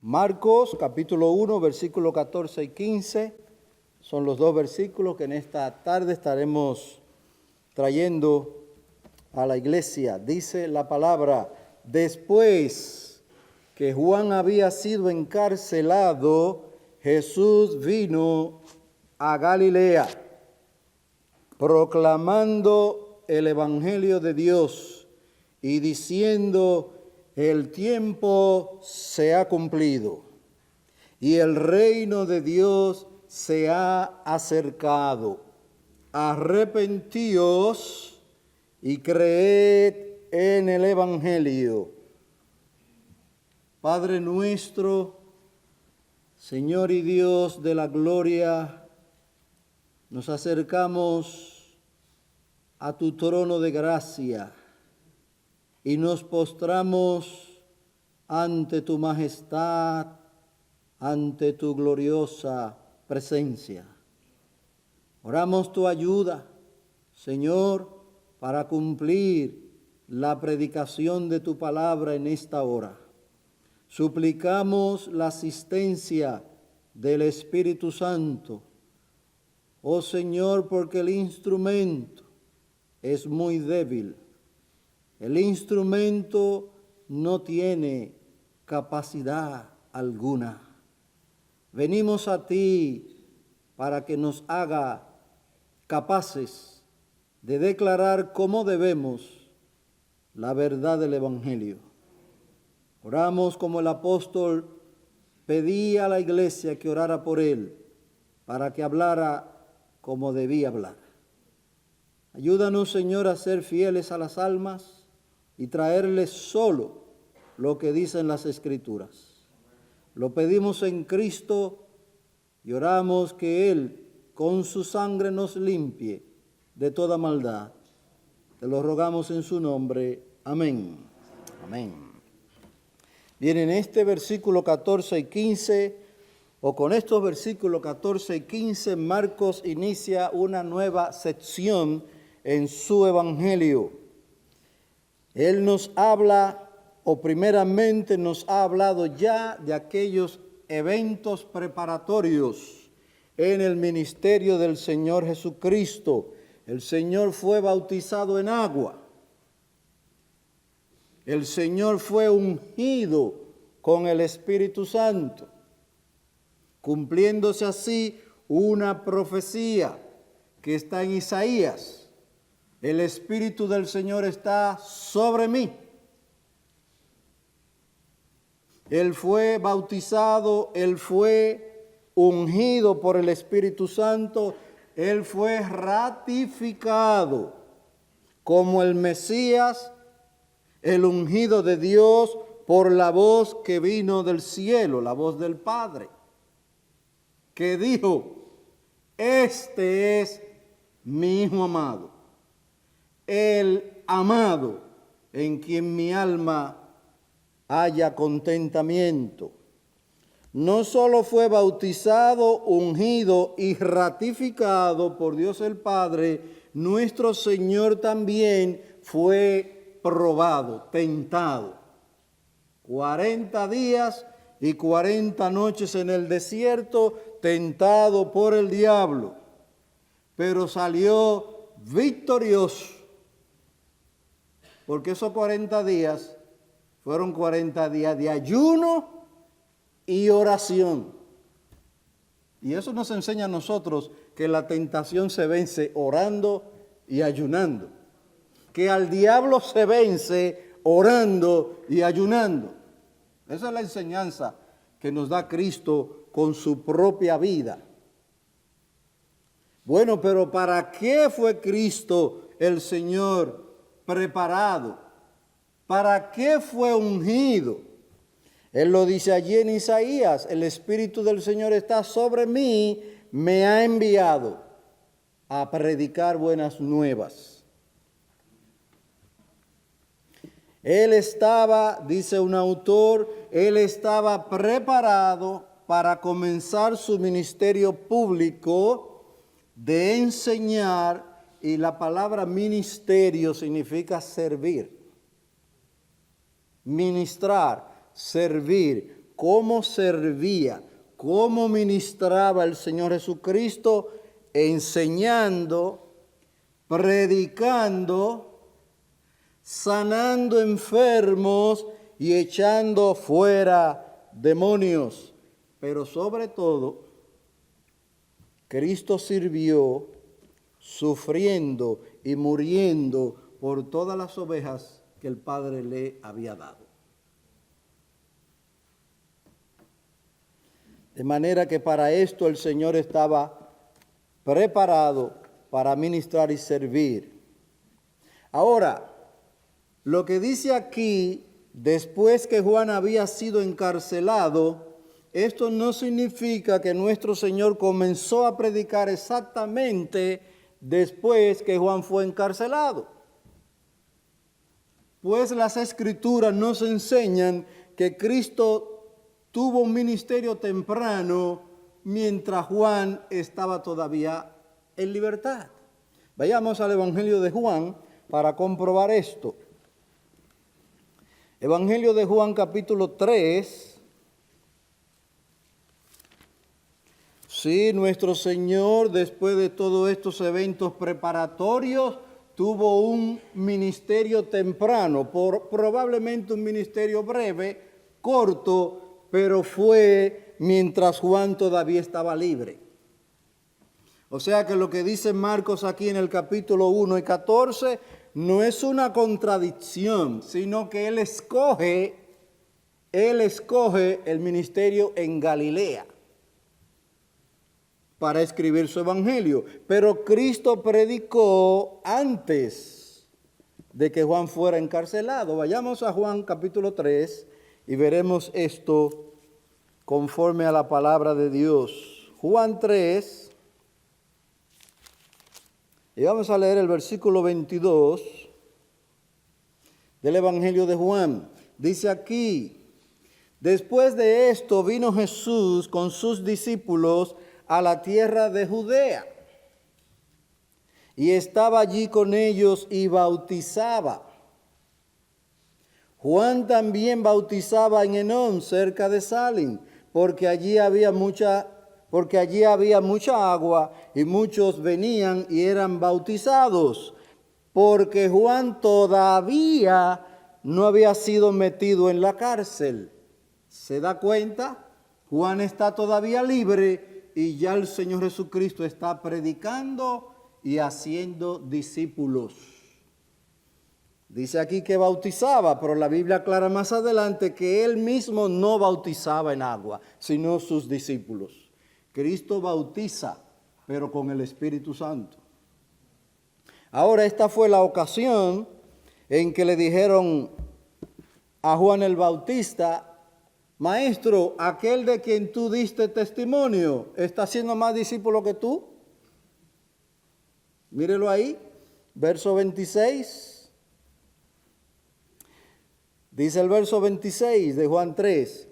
Marcos capítulo 1, versículos 14 y 15, son los dos versículos que en esta tarde estaremos trayendo a la iglesia. Dice la palabra: después que Juan había sido encarcelado, Jesús vino a Galilea, proclamando el evangelio de Dios y diciendo: el tiempo se ha cumplido y el reino de Dios se ha acercado. Arrepentíos y creed en el evangelio. Padre nuestro, Señor y Dios de la gloria, nos acercamos a tu trono de gracia y nos postramos ante tu majestad, ante tu gloriosa presencia. Oramos tu ayuda, Señor, para cumplir la predicación de tu palabra en esta hora. Suplicamos la asistencia del Espíritu Santo, oh Señor, porque el instrumento es muy débil. El instrumento no tiene capacidad alguna. Venimos a ti para que nos haga capaces de declarar cómo debemos la verdad del evangelio. Oramos como el apóstol pedía a la iglesia que orara por él para que hablara como debía hablar. Ayúdanos, Señor, a ser fieles a las almas y traerles solo lo que dicen las Escrituras. Lo pedimos en Cristo y oramos que Él con su sangre nos limpie de toda maldad. Te lo rogamos en su nombre. Amén. Amén. Bien, en este versículo 14 y 15, o con estos versículos 14 y 15, Marcos inicia una nueva sección en su evangelio. Él nos habla, o primeramente nos ha hablado ya de aquellos eventos preparatorios en el ministerio del Señor Jesucristo. El Señor fue bautizado en agua. El Señor fue ungido con el Espíritu Santo, cumpliéndose así una profecía que está en Isaías. El Espíritu del Señor está sobre mí. Él fue bautizado, Él fue ungido por el Espíritu Santo, Él fue ratificado como el Mesías, el ungido de Dios por la voz que vino del cielo, la voz del Padre, que dijo: este es mi Hijo amado, el amado, en quien mi alma haya contentamiento. No solo fue bautizado, ungido y ratificado por Dios el Padre, nuestro Señor también fue probado, tentado. 40 días y 40 noches en el desierto, tentado por el diablo, pero salió victorioso. Porque esos 40 días fueron 40 días de ayuno y oración. Y eso nos enseña a nosotros que la tentación se vence orando y ayunando. Que al diablo se vence orando y ayunando. Esa es la enseñanza que nos da Cristo con su propia vida. Bueno, pero ¿para qué fue Cristo el Señor preparado? ¿Para qué fue ungido? Él lo dice allí en Isaías: el Espíritu del Señor está sobre mí, me ha enviado a predicar buenas nuevas. Él estaba, dice un autor, él estaba preparado para comenzar su ministerio público de enseñar, y la palabra ministerio significa servir. Ministrar, servir, cómo servía, cómo ministraba el Señor Jesucristo, enseñando, predicando, sanando enfermos y echando fuera demonios. Pero sobre todo, Cristo sirvió sufriendo y muriendo por todas las ovejas que el Padre le había dado. De manera que para esto el Señor estaba preparado para ministrar y servir. Ahora, lo que dice aquí, después que Juan había sido encarcelado, esto no significa que nuestro Señor comenzó a predicar exactamente después que Juan fue encarcelado. Pues las Escrituras nos enseñan que Cristo tuvo un ministerio temprano mientras Juan estaba todavía en libertad. Vayamos al Evangelio de Juan para comprobar esto. Evangelio de Juan capítulo 3. Sí, nuestro Señor, después de todos estos eventos preparatorios, tuvo un ministerio temprano, probablemente un ministerio breve, corto, pero fue mientras Juan todavía estaba libre. O sea que lo que dice Marcos aquí en el capítulo 1 y 14 no es una contradicción, sino que Él escoge el ministerio en Galilea para escribir su evangelio. Pero Cristo predicó antes de que Juan fuera encarcelado. Vayamos a Juan capítulo 3 y veremos esto conforme a la palabra de Dios. Juan 3, y vamos a leer el versículo 22 del Evangelio de Juan. Dice aquí: después de esto vino Jesús con sus discípulos a la tierra de Judea, y estaba allí con ellos y bautizaba. Juan también bautizaba en Enón, cerca de Salim, porque allí había mucha agua, y muchos venían y eran bautizados, porque Juan todavía no había sido metido en la cárcel. ¿Se da cuenta? Juan está todavía libre y ya el Señor Jesucristo está predicando y haciendo discípulos. Dice aquí que bautizaba, pero la Biblia aclara más adelante que él mismo no bautizaba en agua, sino sus discípulos. Cristo bautiza, pero con el Espíritu Santo. Ahora, esta fue la ocasión en que le dijeron a Juan el Bautista: Maestro, aquel de quien tú diste testimonio, ¿está siendo más discípulo que tú? Mírelo ahí, verso 26. Dice el verso 26 de Juan 3.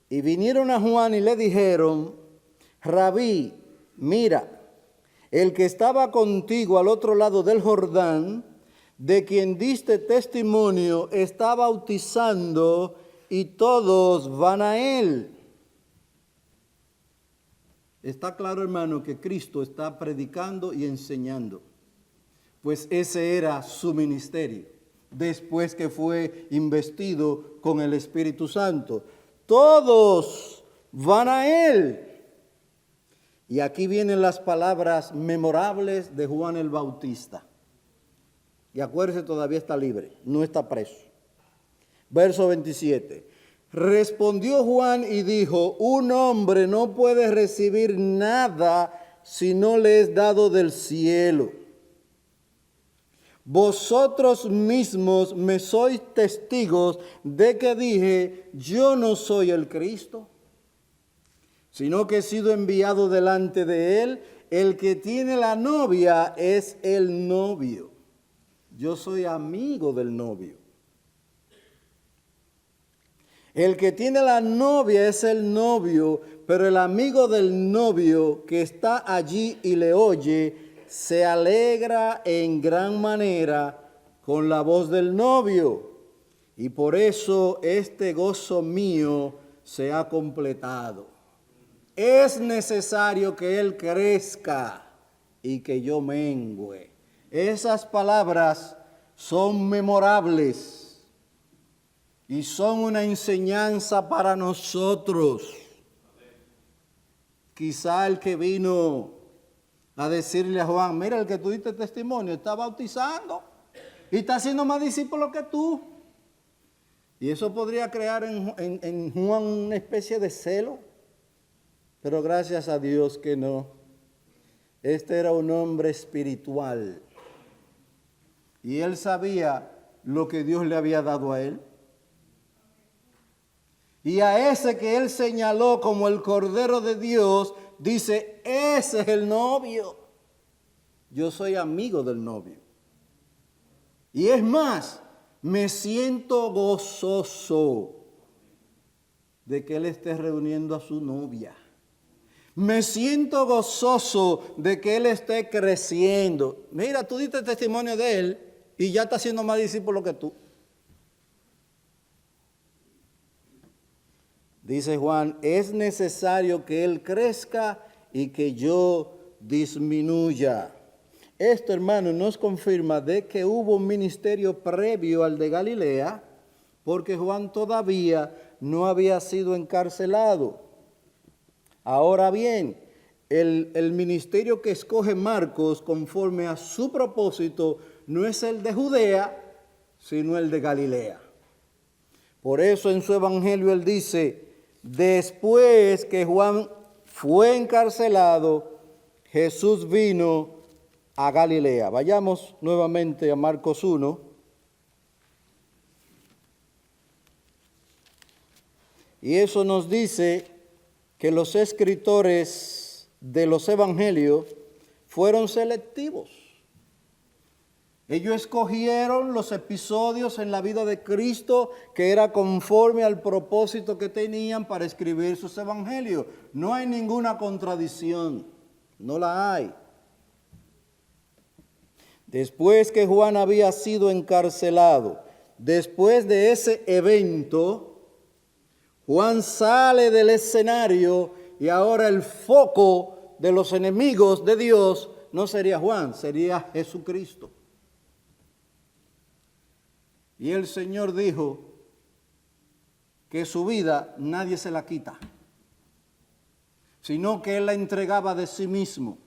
Y vinieron a Juan y le dijeron: Rabí, mira, el que estaba contigo al otro lado del Jordán, de quien diste testimonio, está bautizando y todos van a él. Está claro, hermano, que Cristo está predicando y enseñando, pues ese era su ministerio, después que fue investido con el Espíritu Santo. Todos van a él. Y aquí vienen las palabras memorables de Juan el Bautista. Y acuérdese, todavía está libre, no está preso. Verso 27. Respondió Juan y dijo: un hombre no puede recibir nada si no le es dado del cielo. Vosotros mismos me sois testigos de que dije: yo no soy el Cristo, sino que he sido enviado delante de él. El que tiene la novia es el novio. Yo soy amigo del novio. El que tiene la novia es el novio, pero el amigo del novio que está allí y le oye, se alegra en gran manera con la voz del novio. Y por eso este gozo mío se ha completado. Es necesario que Él crezca y que yo mengüe. Esas palabras son memorables y son una enseñanza para nosotros. Quizá el que vino a decirle a Juan, mira, el que tú diste testimonio está bautizando y está haciendo más discípulos que tú. Y eso podría crear en Juan una especie de celo. Pero gracias a Dios que no. Este era un hombre espiritual. Y él sabía lo que Dios le había dado a él. Y a ese que él señaló como el Cordero de Dios, dice, ese es el novio. Yo soy amigo del novio. Y es más, me siento gozoso de que él esté reuniendo a su novia. Me siento gozoso de que él esté creciendo. Mira, tú diste testimonio de él y ya está siendo más discípulo que tú. Dice Juan, es necesario que él crezca y que yo disminuya. Esto, hermano, nos confirma de que hubo un ministerio previo al de Galilea, porque Juan todavía no había sido encarcelado. Ahora bien, el ministerio que escoge Marcos conforme a su propósito no es el de Judea, sino el de Galilea. Por eso en su evangelio él dice, después que Juan fue encarcelado, Jesús vino a Galilea. Vayamos nuevamente a Marcos 1. Y eso nos dice que los escritores de los evangelios fueron selectivos. Ellos escogieron los episodios en la vida de Cristo que era conforme al propósito que tenían para escribir sus evangelios. No hay ninguna contradicción, no la hay. Después que Juan había sido encarcelado, después de ese evento, Juan sale del escenario y ahora el foco de los enemigos de Dios no sería Juan, sería Jesucristo. Y el Señor dijo que su vida nadie se la quita, sino que Él la entregaba de sí mismo.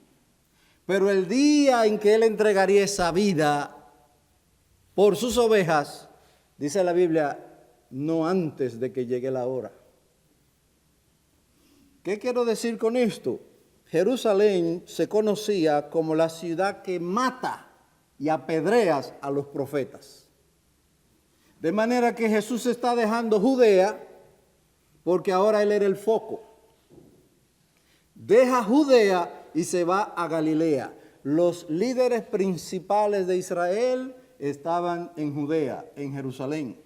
Pero el día en que Él entregaría esa vida por sus ovejas, dice la Biblia, no antes de que llegue la hora. ¿Qué quiero decir con esto? Jerusalén se conocía como la ciudad que mata y apedrea a los profetas. De manera que Jesús está dejando Judea porque ahora Él era el foco. Deja Judea y se va a Galilea. Los líderes principales de Israel estaban en Judea, en Jerusalén.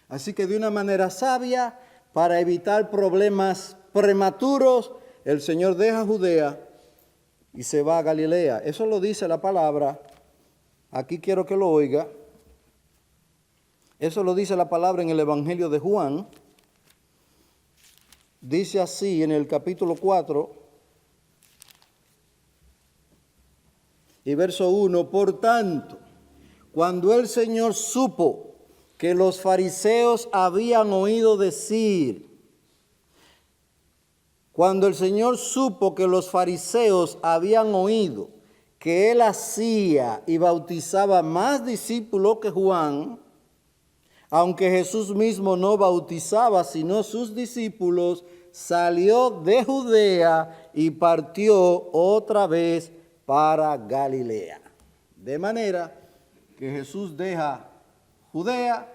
Así que de una manera sabia, para evitar problemas prematuros, el Señor deja Judea y se va a Galilea. Eso lo dice la palabra. Aquí quiero que lo oiga. Eso lo dice la palabra en el Evangelio de Juan. Dice así en el capítulo 4 y verso 1, por tanto, cuando el Señor supo que los fariseos habían oído decir, cuando el Señor supo que los fariseos habían oído que Él hacía y bautizaba más discípulos que Juan, aunque Jesús mismo no bautizaba sino sus discípulos, salió de Judea y partió otra vez para Galilea. De manera que Jesús deja Judea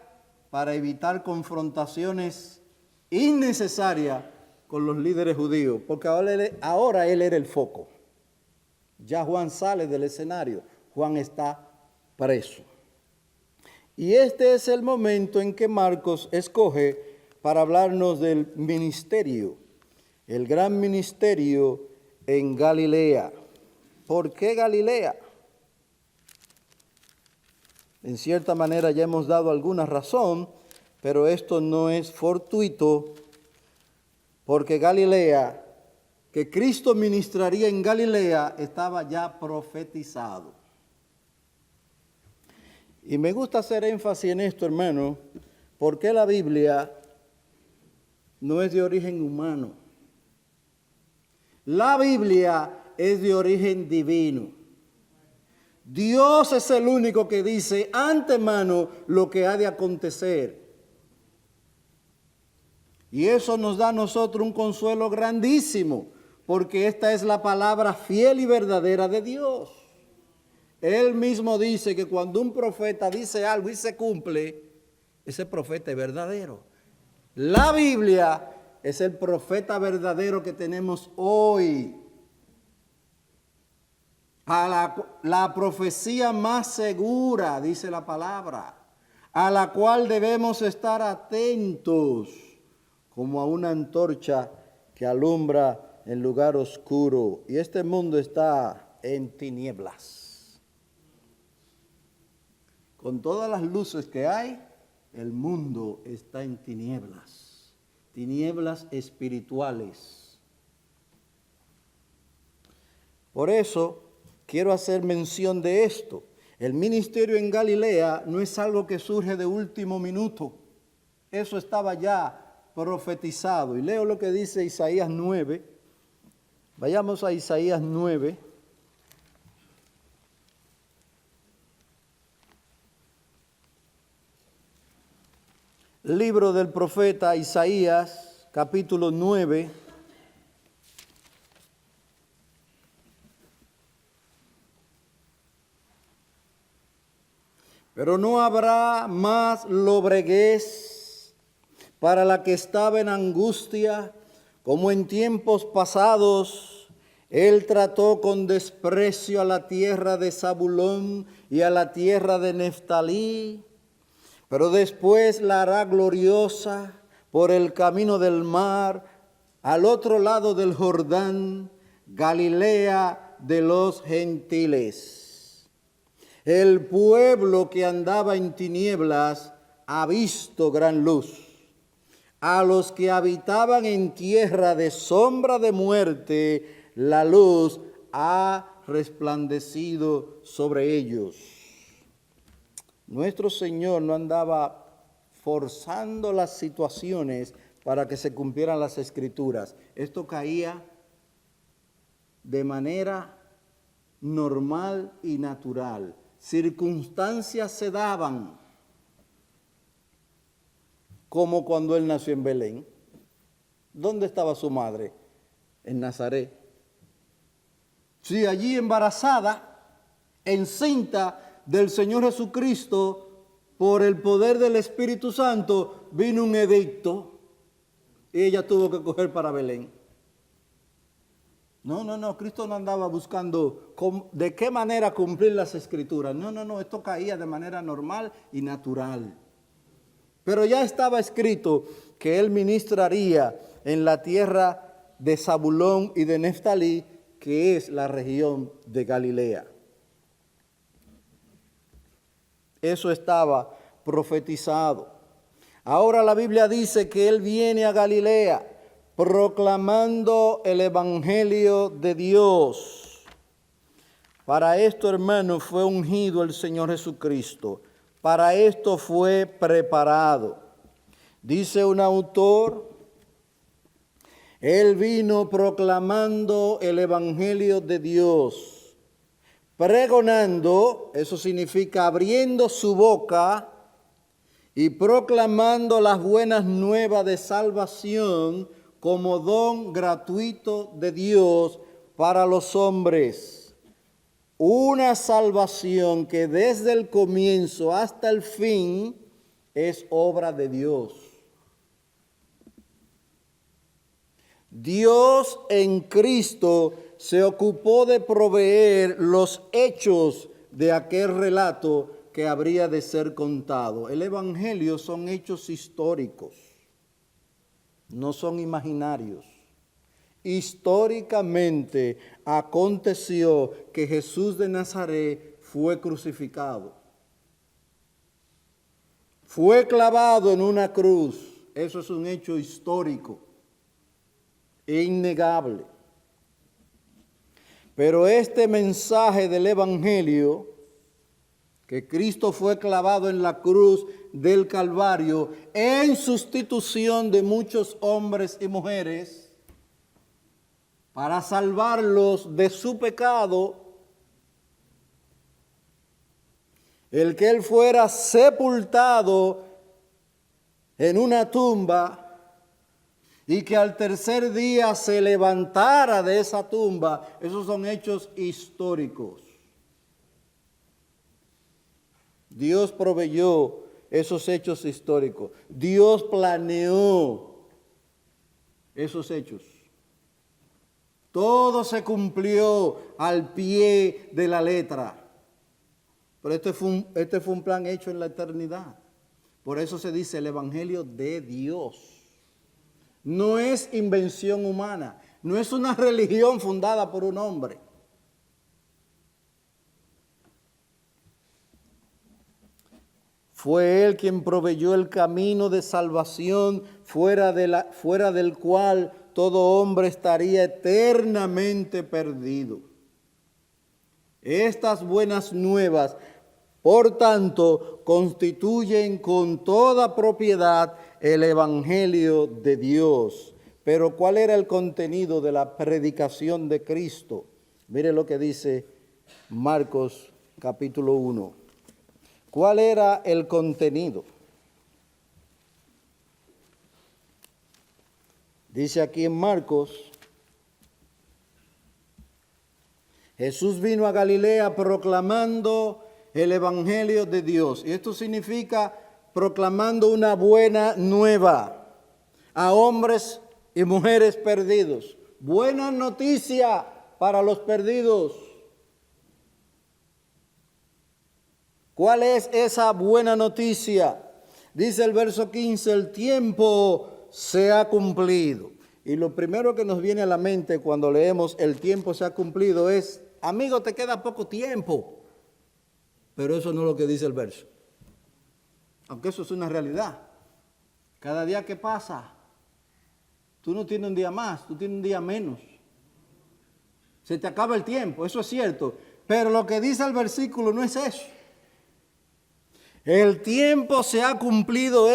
para evitar confrontaciones innecesarias con los líderes judíos, porque ahora él era el foco. Ya Juan sale del escenario, Juan está preso. Y este es el momento en que Marcos escoge para hablarnos del ministerio, el gran ministerio en Galilea. ¿Por qué Galilea? En cierta manera ya hemos dado alguna razón, pero esto no es fortuito, porque Galilea, que Cristo ministraría en Galilea, estaba ya profetizado. Y me gusta hacer énfasis en esto, hermano, porque la Biblia no es de origen humano. La Biblia es de origen divino. Dios es el único que dice antemano lo que ha de acontecer. Y eso nos da a nosotros un consuelo grandísimo, porque esta es la palabra fiel y verdadera de Dios. Él mismo dice que cuando un profeta dice algo y se cumple, ese profeta es verdadero. La Biblia es el profeta verdadero que tenemos hoy. La profecía más segura, dice la palabra, a la cual debemos estar atentos, como a una antorcha que alumbra en lugar oscuro. Y este mundo está en tinieblas. Con todas las luces que hay, el mundo está en tinieblas, tinieblas espirituales. Por eso quiero hacer mención de esto. El ministerio en Galilea no es algo que surge de último minuto. Eso estaba ya profetizado. Y leo lo que dice Isaías 9. Vayamos a Isaías 9. Libro del profeta Isaías, capítulo 9. Pero no habrá más lobreguez para la que estaba en angustia, como en tiempos pasados. Él trató con desprecio a la tierra de Zabulón y a la tierra de Neftalí, pero después la hará gloriosa por el camino del mar, al otro lado del Jordán, Galilea de los gentiles. El pueblo que andaba en tinieblas ha visto gran luz. A los que habitaban en tierra de sombra de muerte, la luz ha resplandecido sobre ellos. Nuestro Señor no andaba forzando las situaciones para que se cumplieran las Escrituras. Esto caía de manera normal y natural. Circunstancias se daban, como cuando él nació en Belén. ¿Dónde estaba su madre? En Nazaret. Sí, allí embarazada, encinta del Señor Jesucristo, por el poder del Espíritu Santo, vino un edicto y ella tuvo que coger para Belén. No, Cristo no andaba buscando de qué manera cumplir las Escrituras. No, esto caía de manera normal y natural. Pero ya estaba escrito que él ministraría en la tierra de Zabulón y de Neftalí, que es la región de Galilea. Eso estaba profetizado. Ahora la Biblia dice que él viene a Galilea proclamando el evangelio de Dios. Para esto, hermano, fue ungido el Señor Jesucristo. Para esto fue preparado. Dice un autor, él vino proclamando el evangelio de Dios, pregonando, eso significa abriendo su boca y proclamando las buenas nuevas de salvación como don gratuito de Dios para los hombres. Una salvación que desde el comienzo hasta el fin es obra de Dios. Dios en Cristo se ocupó de proveer los hechos de aquel relato que habría de ser contado. El Evangelio son hechos históricos, no son imaginarios. Históricamente aconteció que Jesús de Nazaret fue crucificado. Fue clavado en una cruz. Eso es un hecho histórico. innegable. Pero este mensaje del Evangelio, que Cristo fue clavado en la cruz del Calvario en sustitución de muchos hombres y mujeres, para salvarlos de su pecado, el que Él fuera sepultado en una tumba y que al tercer día se levantara de esa tumba, esos son hechos históricos. Dios proveyó esos hechos históricos. Dios planeó esos hechos. Todo se cumplió al pie de la letra. Pero este fue un plan hecho en la eternidad. Por eso se dice el Evangelio de Dios. No es invención humana. No es una religión fundada por un hombre. Fue Él quien proveyó el camino de salvación fuera del cual todo hombre estaría eternamente perdido. Estas buenas nuevas, por tanto, constituyen con toda propiedad el Evangelio de Dios. Pero ¿cuál era el contenido de la predicación de Cristo? Mire lo que dice Marcos capítulo 1. ¿Cuál era el contenido? Dice aquí en Marcos: Jesús vino a Galilea proclamando el Evangelio de Dios. Y esto significa proclamando una buena nueva a hombres y mujeres perdidos. Buena noticia para los perdidos. ¿Cuál es esa buena noticia? Dice el verso 15, el tiempo se ha cumplido. Y lo primero que nos viene a la mente cuando leemos el tiempo se ha cumplido es: amigo, te queda poco tiempo. Pero eso no es lo que dice el verso. Aunque eso es una realidad. Cada día que pasa, tú no tienes un día más, tú tienes un día menos. Se te acaba el tiempo, eso es cierto. Pero lo que dice el versículo no es eso. El tiempo se ha cumplido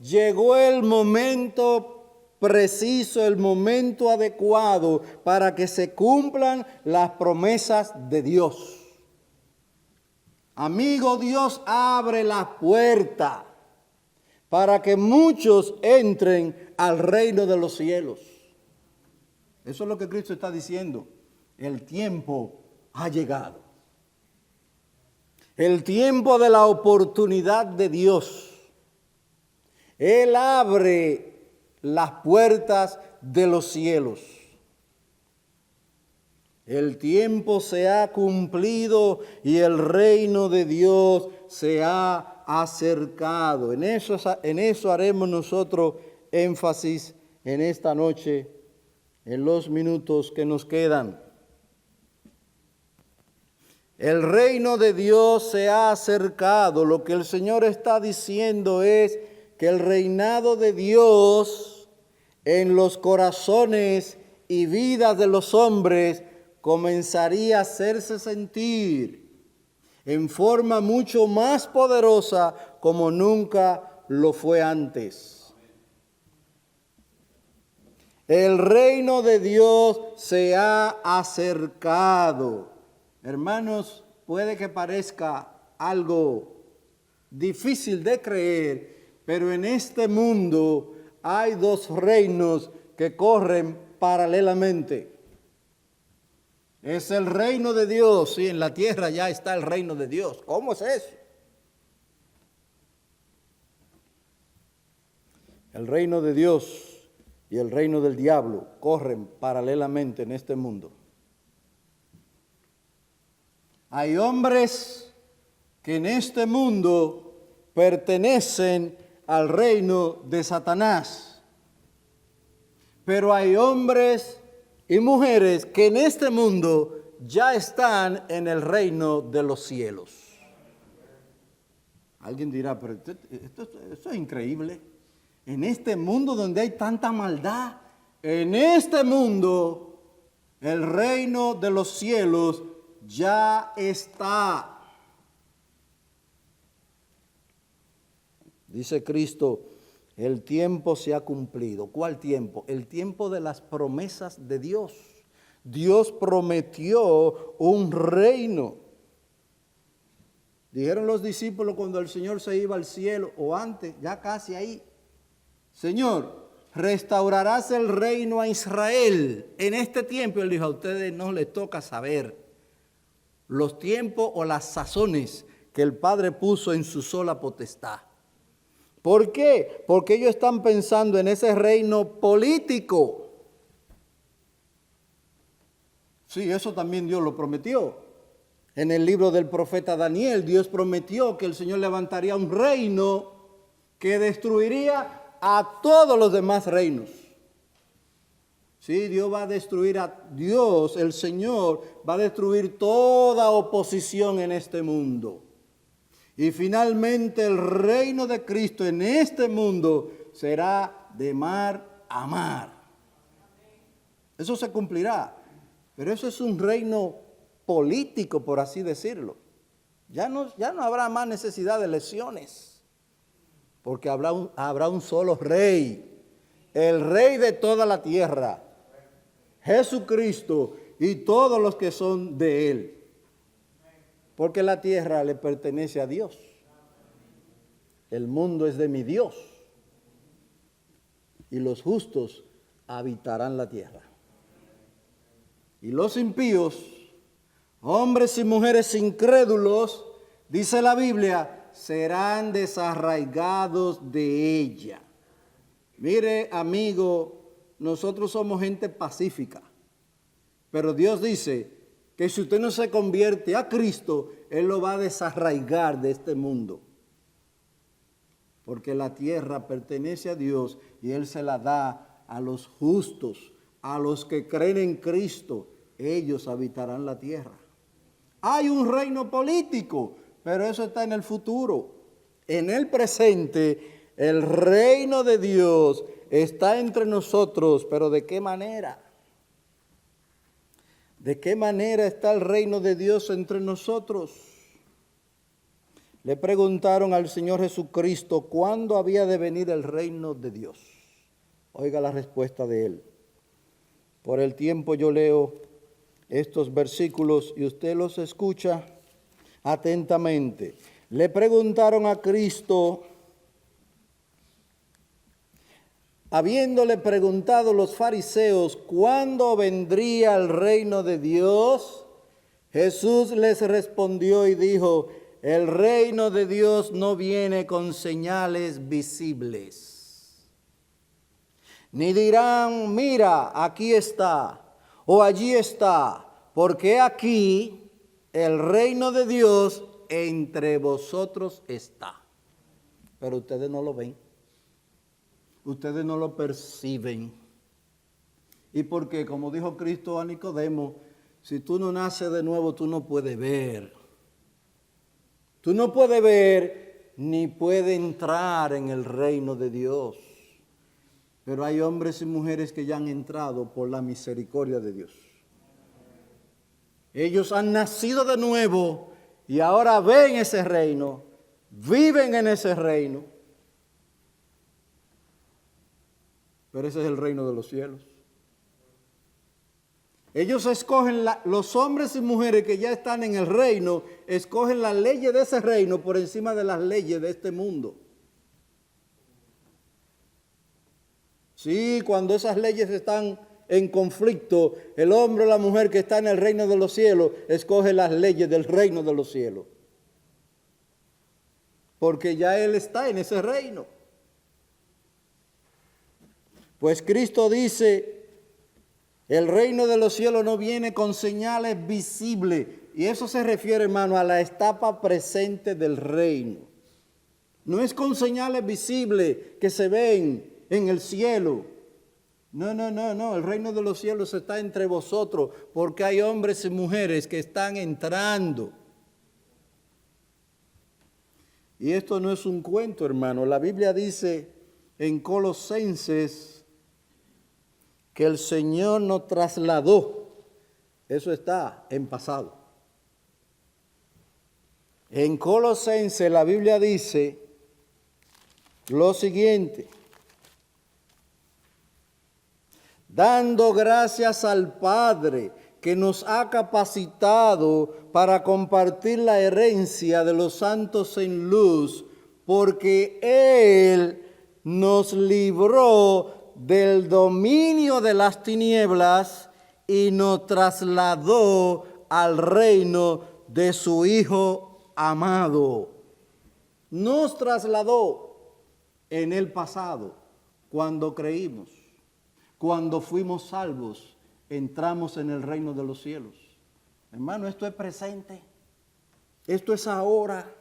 llegó el momento preciso, el momento adecuado para que se cumplan las promesas de Dios. Amigo, Dios abre la puerta para que muchos entren al reino de los cielos. Eso es lo que Cristo está diciendo. El tiempo ha llegado. El tiempo de la oportunidad de Dios. Él abre las puertas de los cielos. El tiempo se ha cumplido y el reino de Dios se ha acercado. En eso haremos nosotros énfasis en esta noche, en los minutos que nos quedan. El reino de Dios se ha acercado. Lo que el Señor está diciendo es que el reinado de Dios en los corazones y vidas de los hombres comenzaría a hacerse sentir en forma mucho más poderosa como nunca lo fue antes. El reino de Dios se ha acercado. Hermanos, puede que parezca algo difícil de creer, pero en este mundo hay dos reinos que corren paralelamente. Es el reino de Dios, y en la tierra ya está el reino de Dios. ¿Cómo es eso? El reino de Dios y el reino del diablo corren paralelamente en este mundo. Hay hombres que en este mundo pertenecen al reino de Satanás, pero hay hombres y mujeres que en este mundo ya están en el reino de los cielos. Alguien dirá, pero esto es increíble. En este mundo donde hay tanta maldad, en este mundo el reino de los cielos ya está. Dice Cristo, el tiempo se ha cumplido. ¿Cuál tiempo? El tiempo de las promesas de Dios. Dios prometió un reino. Dijeron los discípulos cuando el Señor se iba al cielo, o antes, ya casi ahí, Señor, restaurarás el reino a Israel en este tiempo. Él dijo, a ustedes no les toca saber los tiempos o las sazones que el Padre puso en su sola potestad. ¿Por qué? Porque ellos están pensando en ese reino político. Sí, eso también Dios lo prometió. En el libro del profeta Daniel, Dios prometió que el Señor levantaría un reino que destruiría a todos los demás reinos. Sí, Dios va a destruir Dios, el Señor, va a destruir toda oposición en este mundo. Y finalmente el reino de Cristo en este mundo será de mar a mar. Eso se cumplirá. Pero eso es un reino político, por así decirlo. Ya no habrá más necesidad de elecciones. Porque habrá un solo rey. El rey de toda la tierra. Jesucristo y todos los que son de él. Porque la tierra le pertenece a Dios. El mundo es de mi Dios. Y los justos habitarán la tierra. Y los impíos, hombres y mujeres incrédulos, dice la Biblia, serán desarraigados de ella. Mire, amigo, nosotros somos gente pacífica. Pero Dios dice que si usted no se convierte a Cristo, Él lo va a desarraigar de este mundo. Porque la tierra pertenece a Dios y Él se la da a los justos, a los que creen en Cristo. Ellos habitarán la tierra. Hay un reino político, pero eso está en el futuro. En el presente, el reino de Dios está entre nosotros, pero ¿de qué manera? ¿De qué manera está el reino de Dios entre nosotros? Le preguntaron al Señor Jesucristo cuándo había de venir el reino de Dios. Oiga la respuesta de él. Por el tiempo yo leo estos versículos y usted los escucha atentamente. Le preguntaron a Cristo, habiéndole preguntado los fariseos cuándo vendría el reino de Dios, Jesús les respondió y dijo, el reino de Dios no viene con señales visibles. Ni dirán, mira, aquí está, o allí está, porque aquí el reino de Dios entre vosotros está. Pero ustedes no lo ven. Ustedes no lo perciben. Y porque, como dijo Cristo a Nicodemo, si tú no naces de nuevo, tú no puedes ver. Tú no puedes ver ni puedes entrar en el reino de Dios. Pero hay hombres y mujeres que ya han entrado por la misericordia de Dios. Ellos han nacido de nuevo y ahora ven ese reino, viven en ese reino. Pero ese es el reino de los cielos. Ellos escogen, los hombres y mujeres que ya están en el reino, escogen las leyes de ese reino por encima de las leyes de este mundo. Sí, cuando esas leyes están en conflicto, el hombre o la mujer que está en el reino de los cielos, escoge las leyes del reino de los cielos. Porque ya él está en ese reino. Pues Cristo dice, el reino de los cielos no viene con señales visibles. Y eso se refiere, hermano, a la etapa presente del reino. No es con señales visibles que se ven en el cielo. No. El reino de los cielos está entre vosotros porque hay hombres y mujeres que están entrando. Y esto no es un cuento, hermano. La Biblia dice en Colosenses que el Señor nos trasladó, eso está en pasado. En Colosenses la Biblia dice lo siguiente: dando gracias al Padre que nos ha capacitado para compartir la herencia de los santos en luz, porque Él nos libró del dominio de las tinieblas y nos trasladó al reino de su Hijo amado. Nos trasladó en el pasado, cuando creímos, cuando fuimos salvos, entramos en el reino de los cielos. Hermano, esto es presente, esto es ahora.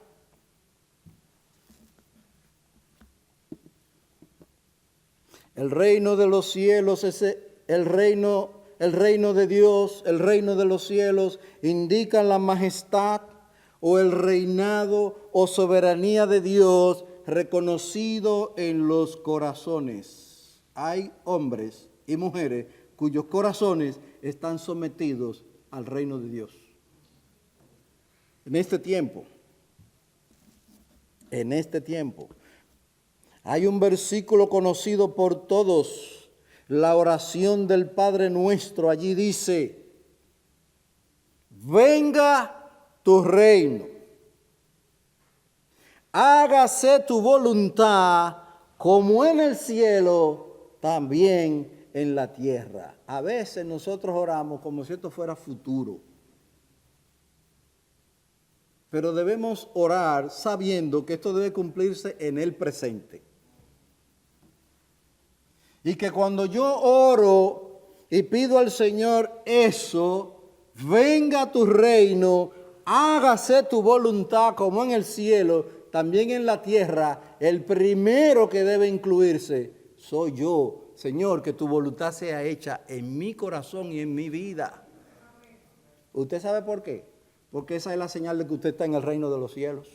El reino de los cielos es el reino de Dios, el reino de los cielos indica la majestad o el reinado o soberanía de Dios reconocido en los corazones. Hay hombres y mujeres cuyos corazones están sometidos al reino de Dios. En este tiempo, hay un versículo conocido por todos, la oración del Padre Nuestro. Allí dice: venga tu reino, hágase tu voluntad como en el cielo, también en la tierra. A veces nosotros oramos como si esto fuera futuro, pero debemos orar sabiendo que esto debe cumplirse en el presente. Y que cuando yo oro y pido al Señor eso, venga tu reino, hágase tu voluntad como en el cielo, también en la tierra, el primero que debe incluirse soy yo. Señor, que tu voluntad sea hecha en mi corazón y en mi vida. ¿Usted sabe por qué? Porque esa es la señal de que usted está en el reino de los cielos.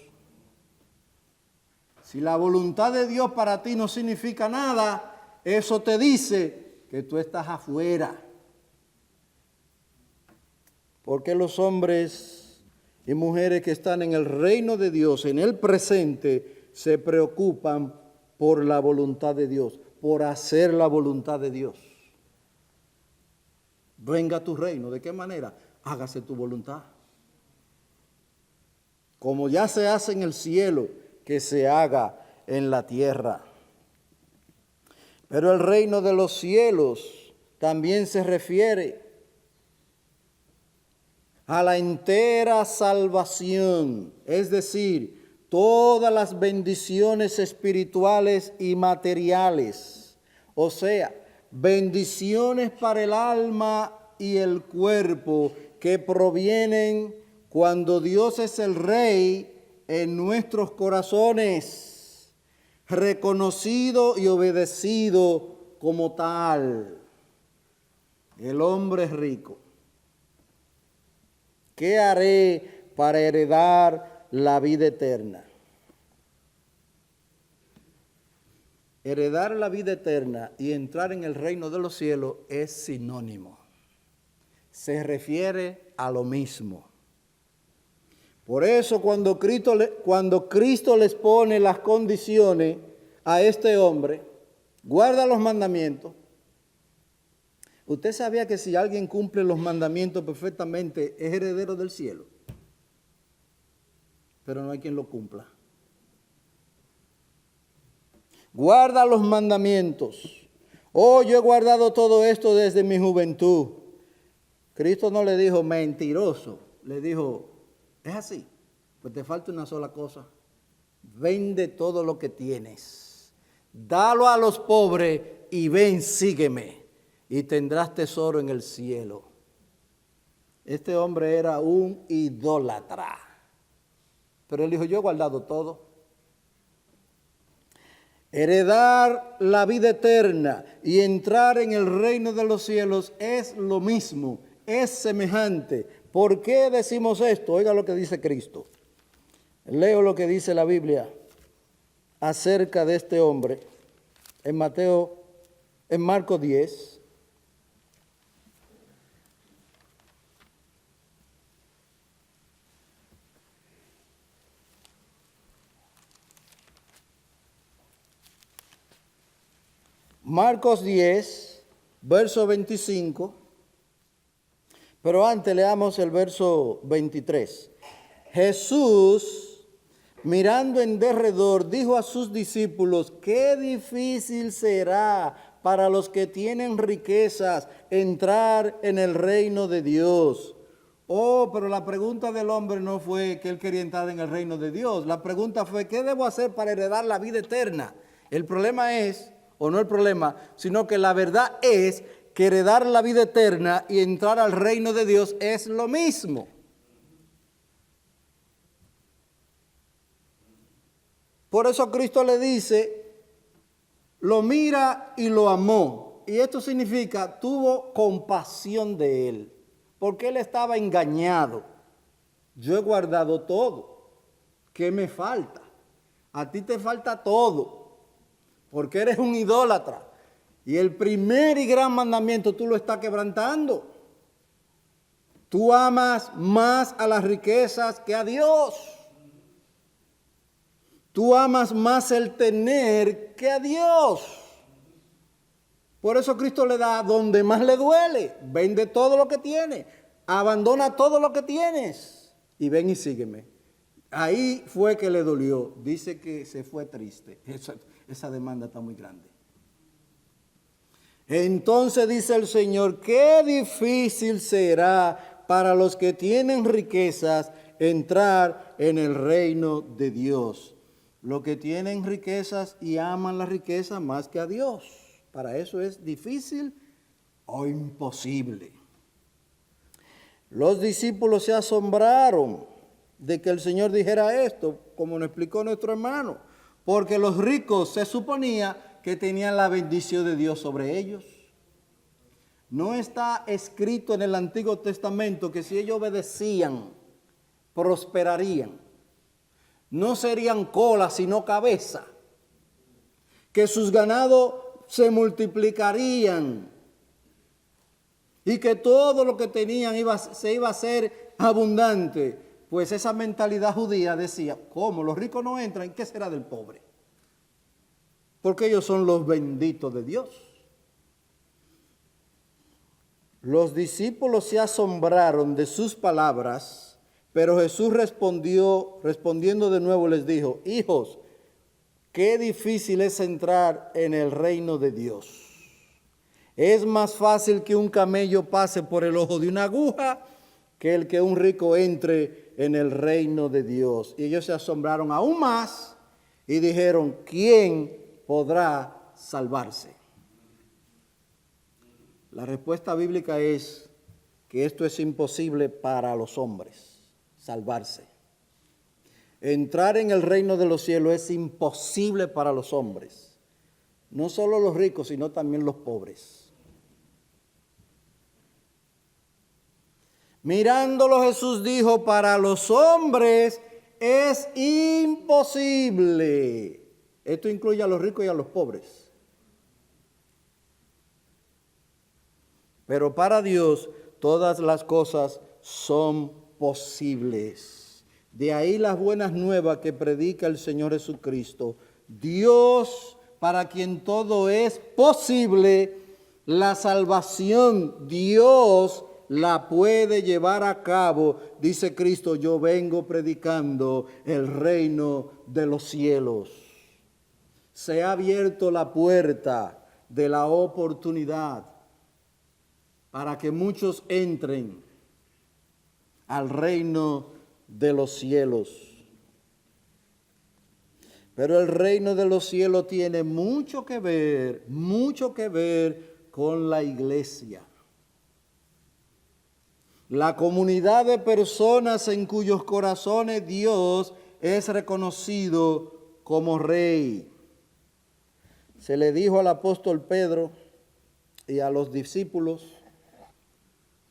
Si la voluntad de Dios para ti no significa nada, eso te dice que tú estás afuera. Porque los hombres y mujeres que están en el reino de Dios, en el presente, se preocupan por la voluntad de Dios, por hacer la voluntad de Dios. Venga tu reino. ¿De qué manera? Hágase tu voluntad. Como ya se hace en el cielo, que se haga en la tierra. Pero el reino de los cielos también se refiere a la entera salvación, es decir, todas las bendiciones espirituales y materiales, o sea, bendiciones para el alma y el cuerpo que provienen cuando Dios es el Rey en nuestros corazones, reconocido y obedecido como tal. El hombre es rico. ¿Qué haré para heredar la vida eterna? Heredar la vida eterna y entrar en el reino de los cielos es sinónimo. Se refiere a lo mismo. Por eso cuando Cristo les pone las condiciones a este hombre, guarda los mandamientos. ¿Usted sabía que si alguien cumple los mandamientos perfectamente es heredero del cielo? Pero no hay quien lo cumpla. Guarda los mandamientos. Oh, yo he guardado todo esto desde mi juventud. Cristo no le dijo mentiroso, le dijo, es así, pues te falta una sola cosa. Vende todo lo que tienes, dalo a los pobres y ven, sígueme, y tendrás tesoro en el cielo. Este hombre era un idólatra, pero él dijo, yo he guardado todo. Heredar la vida eterna y entrar en el reino de los cielos es lo mismo, es semejante. ¿Por qué decimos esto? Oiga lo que dice Cristo. Leo lo que dice la Biblia acerca de este hombre en Marcos 10. Marcos 10, verso 25, pero antes leamos el verso 23. Jesús, mirando en derredor, dijo a sus discípulos: qué difícil será para los que tienen riquezas entrar en el reino de Dios. Oh, pero la pregunta del hombre no fue que él quería entrar en el reino de Dios. La pregunta fue: ¿qué debo hacer para heredar la vida eterna? El problema es, o no el problema, sino que la verdad es que heredar la vida eterna y entrar al reino de Dios es lo mismo. Por eso Cristo le dice, lo mira y lo amó. Y esto significa, tuvo compasión de él, porque él estaba engañado. Yo he guardado todo. ¿Qué me falta? A ti te falta todo, porque eres un idólatra. Y el primer y gran mandamiento tú lo estás quebrantando. Tú amas más a las riquezas que a Dios. Tú amas más el tener que a Dios. Por eso Cristo le da donde más le duele. Vende todo lo que tiene. Abandona todo lo que tienes. Y ven y sígueme. Ahí fue que le dolió. Dice que se fue triste. Esa demanda está muy grande. Entonces dice el Señor: qué difícil será para los que tienen riquezas entrar en el reino de Dios. Los que tienen riquezas y aman la riqueza más que a Dios. Para eso es difícil o imposible. Los discípulos se asombraron de que el Señor dijera esto, como nos explicó nuestro hermano, porque los ricos se suponía que tenían la bendición de Dios sobre ellos. No está escrito en el Antiguo Testamento que si ellos obedecían, prosperarían. No serían cola, sino cabeza. Que sus ganados se multiplicarían. Y que todo lo que tenían se iba a hacer abundante. Pues esa mentalidad judía decía: ¿cómo? Los ricos no entran, ¿qué será del pobre? Porque ellos son los benditos de Dios. Los discípulos se asombraron de sus palabras, pero Jesús respondiendo de nuevo les dijo: hijos, qué difícil es entrar en el reino de Dios. Es más fácil que un camello pase por el ojo de una aguja que el que un rico entre en el reino de Dios. Y ellos se asombraron aún más y dijeron: ¿quién podrá salvarse? La respuesta bíblica es que esto es imposible para los hombres, salvarse. Entrar en el reino de los cielos es imposible para los hombres. No solo los ricos, sino también los pobres. Mirándolo, Jesús dijo: para los hombres es imposible. Esto incluye a los ricos y a los pobres. Pero para Dios todas las cosas son posibles. De ahí las buenas nuevas que predica el Señor Jesucristo. Dios, para quien todo es posible, la salvación, Dios la puede llevar a cabo. Dice Cristo: yo vengo predicando el reino de los cielos. Se ha abierto la puerta de la oportunidad para que muchos entren al reino de los cielos. Pero el reino de los cielos tiene mucho que ver con la iglesia. La comunidad de personas en cuyos corazones Dios es reconocido como Rey. Se le dijo al apóstol Pedro y a los discípulos,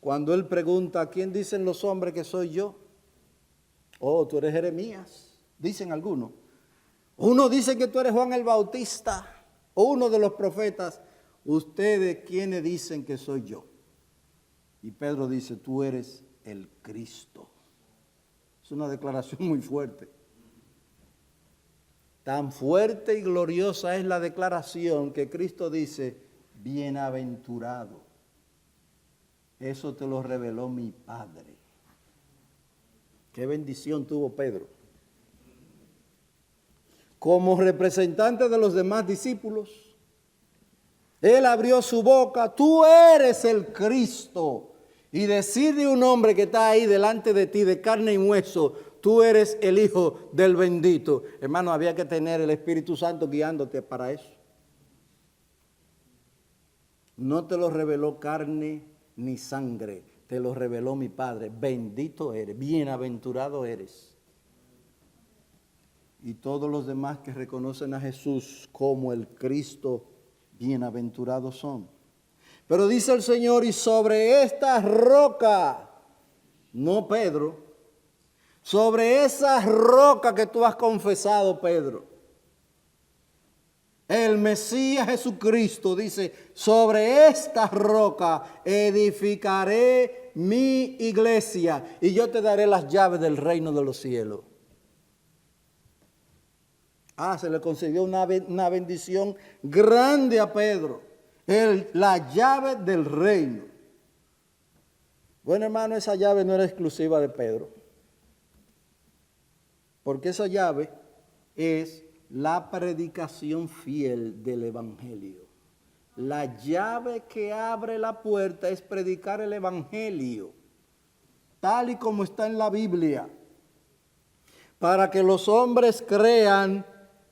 cuando él pregunta: ¿quién dicen los hombres que soy yo? Oh, tú eres Jeremías, dicen algunos. Uno dice que tú eres Juan el Bautista, o uno de los profetas. ¿Ustedes quiénes dicen que soy yo? Y Pedro dice: tú eres el Cristo. Es una declaración muy fuerte. Tan fuerte y gloriosa es la declaración que Cristo dice, bienaventurado. Eso te lo reveló mi Padre. Qué bendición tuvo Pedro. Como representante de los demás discípulos, él abrió su boca, tú eres el Cristo. Y decir de un hombre que está ahí delante de ti, de carne y hueso, tú eres el Hijo del bendito. Hermano, había que tener el Espíritu Santo guiándote para eso. No te lo reveló carne ni sangre, te lo reveló mi Padre. Bendito eres, bienaventurado eres. Y todos los demás que reconocen a Jesús como el Cristo, bienaventurados son. Pero dice el Señor, y sobre esta roca, no Pedro, sobre esa roca que tú has confesado, Pedro, el Mesías Jesucristo dice, sobre esta roca edificaré mi iglesia y yo te daré las llaves del reino de los cielos. Se le concedió una bendición grande a Pedro. La llave del reino. Bueno, hermano, esa llave no era exclusiva de Pedro. Porque esa llave es la predicación fiel del Evangelio. La llave que abre la puerta es predicar el Evangelio, tal y como está en la Biblia, para que los hombres crean,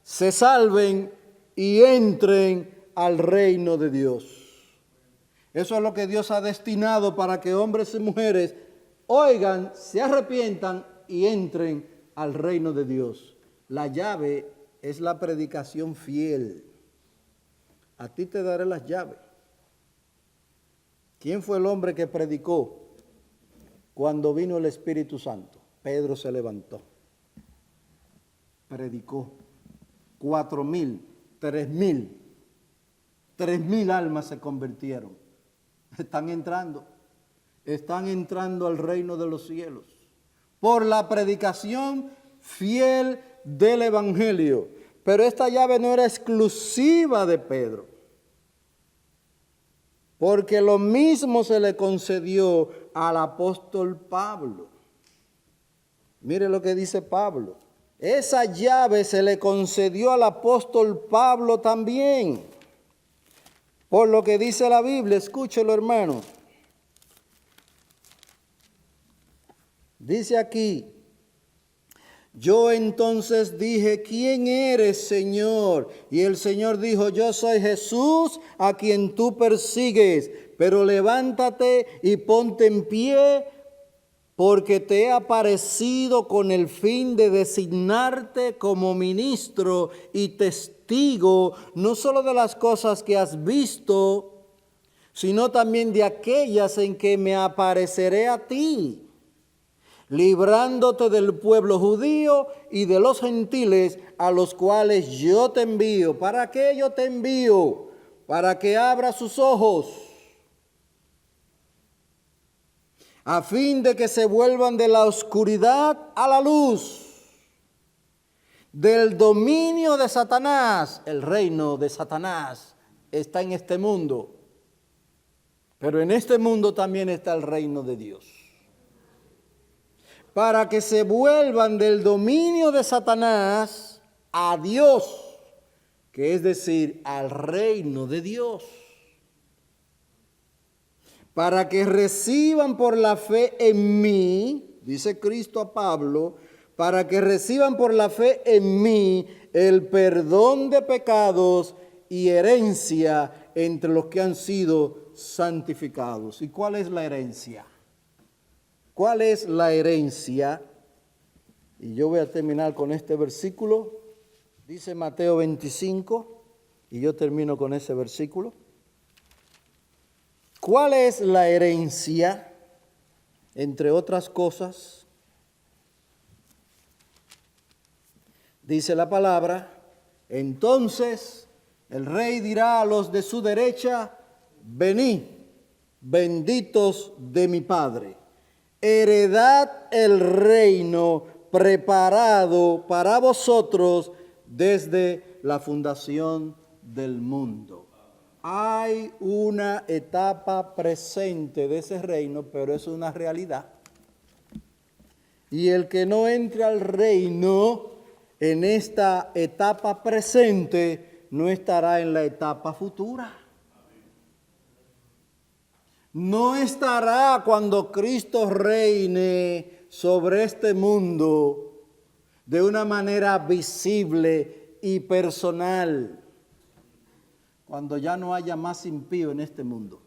se salven y entren al reino de Dios. Eso es lo que Dios ha destinado para que hombres y mujeres oigan, se arrepientan y entren al reino de Dios. La llave es la predicación fiel. A ti te daré las llaves. ¿Quién fue el hombre que predicó cuando vino el Espíritu Santo? Pedro se levantó. Predicó. 4,000, 3,000 almas se convirtieron. Están entrando al reino de los cielos por la predicación fiel del Evangelio. Pero esta llave no era exclusiva de Pedro, porque lo mismo se le concedió al apóstol Pablo. Mire lo que dice Pablo. Esa llave se le concedió al apóstol Pablo también. Por lo que dice la Biblia, escúchelo, hermano. Dice aquí, yo entonces dije, ¿quién eres, Señor? Y el Señor dijo, yo soy Jesús a quien tú persigues, pero levántate y ponte en pie, porque te he aparecido con el fin de designarte como ministro y testigo, no solo de las cosas que has visto, sino también de aquellas en que me apareceré a ti, librándote del pueblo judío y de los gentiles a los cuales yo te envío. ¿Para qué yo te envío? Para que abra sus ojos, a fin de que se vuelvan de la oscuridad a la luz, del dominio de Satanás. El reino de Satanás está en este mundo, pero en este mundo también está el reino de Dios. Para que se vuelvan del dominio de Satanás a Dios, que es decir, al reino de Dios. Para que reciban por la fe en mí, dice Cristo a Pablo, para que reciban por la fe en mí el perdón de pecados y herencia entre los que han sido santificados. ¿Y cuál es la herencia? ¿Cuál es la herencia? Y yo voy a terminar con este versículo. Dice Mateo 25, y yo termino con ese versículo. ¿Cuál es la herencia? Entre otras cosas, dice la palabra, entonces el rey dirá a los de su derecha, venid, benditos de mi Padre, heredad el reino preparado para vosotros desde la fundación del mundo. Hay una etapa presente de ese reino, pero es una realidad. Y el que no entre al reino en esta etapa presente, no estará en la etapa futura. No estará cuando Cristo reine sobre este mundo de una manera visible y personal, cuando ya no haya más impío en este mundo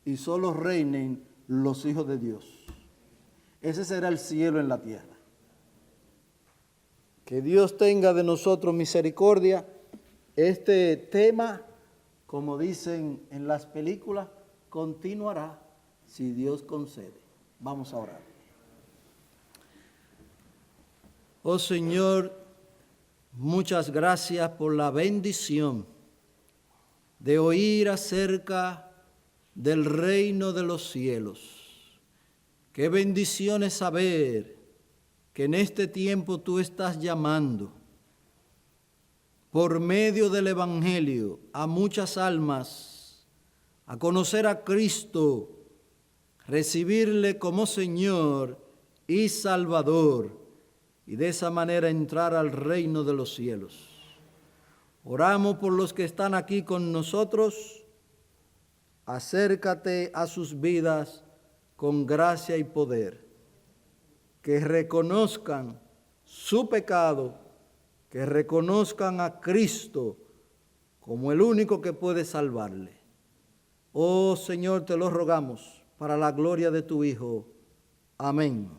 y solo reinen los hijos de Dios. Ese será el cielo en la tierra. Que Dios tenga de nosotros misericordia. Este tema, como dicen en las películas, continuará si Dios concede. Vamos a orar. Oh Señor, muchas gracias por la bendición de oír acerca del reino de los cielos. Qué bendición es saber que en este tiempo tú estás llamando por medio del Evangelio a muchas almas a conocer a Cristo, recibirle como Señor y Salvador, y de esa manera entrar al reino de los cielos. Oramos por los que están aquí con nosotros. Acércate a sus vidas con gracia y poder, que reconozcan su pecado, que reconozcan a Cristo como el único que puede salvarle. Oh Señor, te lo rogamos para la gloria de tu Hijo. Amén.